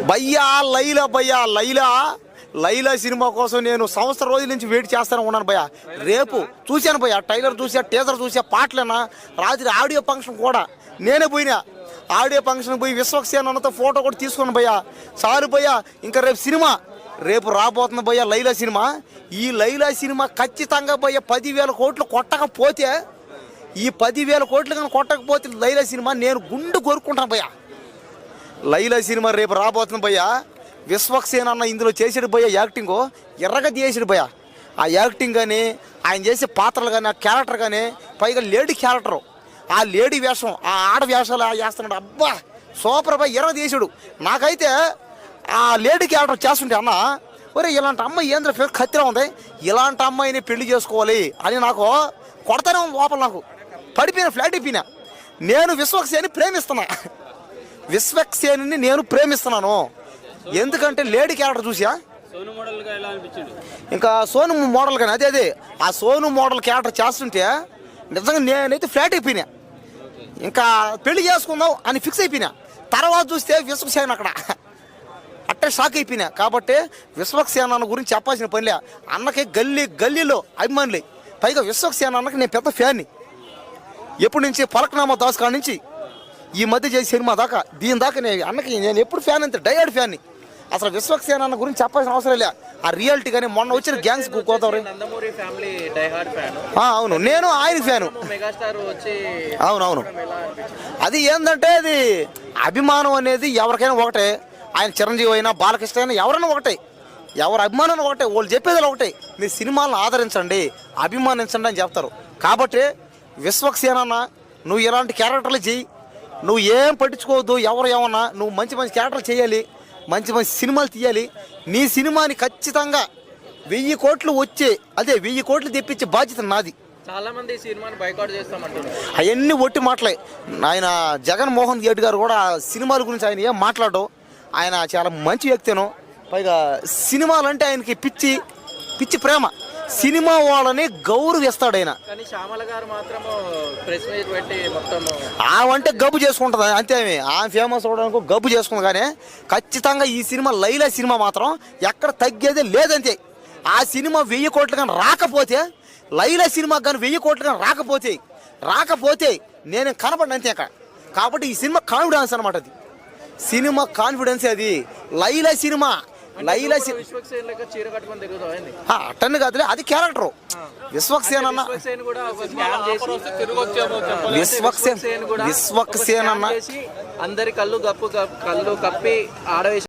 భయ్యా లైలా సినిమా కోసం నేను సంవత్సరం రోజుల నుంచి వెయిట్ చేస్తాను ఉన్నాను భయ్యా. రేపు చూశాను భయ్యా, ట్రైలర్ చూసా, టీజర్ చూసా, పాటలేనా, రాత్రి ఆడియో ఫంక్షన్ కూడా నేనే పోయినా. ఆడియో ఫంక్షన్ పోయి విశ్వక్సేన అన్నతో ఫోటో కూడా తీసుకున్నాను భయ్యా. చాలు భయ్యా, ఇంకా రేపు సినిమా రేపు రాబోతుంది భయ్యా లైలా సినిమా. ఈ లైలా సినిమా ఖచ్చితంగా భయ్యా 10,000 కోట్లు కొట్టకపోతే, ఈ 10,000 కోట్లు కానీ కొట్టకపోతే లైలా సినిమా నేను గుండు కోరుకుంటాను భయ్యా. లైలా సినిమా రేపు రాబోతుంది భయ్యా. విశ్వక్సేన అన్న ఇందులో చేసాడు భయ్యా, యాక్టింగ్ ఎర్రగా చేసాడు భయ్యా. ఆ యాక్టింగ్ కానీ, ఆయన చేసే పాత్రలు కానీ, ఆ క్యారెక్టర్ కానీ, పైగా లేడీ క్యారెక్టరు, ఆ లేడీ వేషం, ఆ ఆడ వేషాలు చేస్తున్నాడు. అబ్బా సూపర్ భయ్య, ఎర్ర చేసాడు. నాకైతే ఆ లేడీ క్యారెక్టర్ చేస్తుంటే అన్న, ఒరే ఇలాంటి అమ్మాయి ఏంద్ర పేరు ఖచ్చితంగా ఉంది, ఇలాంటి అమ్మాయిని పెళ్లి చేసుకోవాలి అని నాకు కొడతానే ఉంది లోపల. నాకు పడిపోయిన ఫ్లాట్ అయిపోయినా. నేను విశ్వక్సేన్ని ప్రేమిస్తున్నా, విశ్వక్సేన్ని నేను ప్రేమిస్తున్నాను. ఎందుకంటే లేడీ క్యారెక్టర్ చూసా, ఇంకా సోను మోడల్ కానీ అదే ఆ సోను మోడల్ క్యారెక్టర్ చేస్తుంటే నిజంగా నేనైతే ఫ్లాట్ అయిపోయినా. ఇంకా పెళ్లి చేసుకుందాం అని ఫిక్స్ అయిపోయినా. తర్వాత చూస్తే విశ్వక్సేన అక్కడ అట్టే షాక్ అయిపోయినా. కాబట్టి విశ్వక్సేన అన్న గురించి చెప్పాల్సిన పనిలే. అన్నకి గల్లీలో అభిమానులే. పైగా విశ్వక్సేన అన్నకి నేను పెద్ద ఫ్యాన్ని. ఎప్పటి నుంచి పలకనామా దాస్ కాడ నుంచి ఈ మధ్య చేసే సినిమా దాకా, దీని దాకా అన్నకి నేను ఎప్పుడు ఫ్యాన్ అంతే, డైయాడ్ ఫ్యాన్ని. అసలు విశ్వక్సేన అన్న గురించి చెప్పాల్సిన అవసరం లే. ఆ రియాలిటీ కానీ మొన్న వచ్చిన గ్యాంగ్స్ కోతారు. అవును, నేను ఆయన ఫ్యాను. అవునవును, అది ఏంటంటే అది అభిమానం అనేది ఎవరికైనా ఒకటే. ఆయన చిరంజీవి అయినా, బాలకృష్ణ అయినా, ఎవరైనా ఒకటే. ఎవరు అభిమానం ఒకటే, వాళ్ళు చెప్పేది ఒకటే, మీరు సినిమాలను ఆదరించండి, అభిమానించండి అని చెప్తారు. కాబట్టి విశ్వక్సేన అన్న, నువ్వు ఇలాంటి క్యారెక్టర్లు చెయ్యి, నువ్వు ఏం పట్టించుకోవద్దు. ఎవరు ఏమన్నా, నువ్వు మంచి మంచి క్యారెక్టర్లు చేయాలి, మంచి మంచి సినిమాలు తీయాలి. నీ సినిమాని ఖచ్చితంగా 1000 కోట్లు వచ్చే, అదే 1000 కోట్లు తెప్పించే బాధ్యత నాది. చాలా మంది సినిమాని బైకాట్ చేస్తామంటారు. అవన్నీ ఒట్టి మాటలే. ఆయన జగన్మోహన్ రెడ్డి గారు కూడా సినిమాల గురించి ఆయన ఏం మాట్లాడడం. ఆయన చాలా మంచి వ్యక్తిను. పైగా సినిమాలంటే ఆయనకి పిచ్చి ప్రేమ. సినిమా వాళ్ళని గౌరవిస్తాడు ఆయన. ఆవంటే గబ్బు చేసుకుంటుంది అంతే. ఆమె ఫేమస్ అవడానికి గబ్బు చేసుకుంది. కానీ ఖచ్చితంగా ఈ సినిమా లైలా సినిమా మాత్రం ఎక్కడ తగ్గేదే లేదంతే. ఆ సినిమా 1000 కోట్లు కానీ రాకపోతే, లైలా సినిమా కానీ 1000 కోట్లు కానీ రాకపోతే నేను కనపడినంతే అక్కడ. కాబట్టి ఈ సినిమా కాన్ఫిడెన్స్ అనమాట. అది సినిమా కాన్ఫిడెన్స్. అది లైలా సినిమా. అట్టని కాదులే, అది క్యారెక్టర్. విశ్వక్సేన అన్న, విశ్వక్సేన అన్న అందరి కళ్ళు కప్పి ఆడవేసి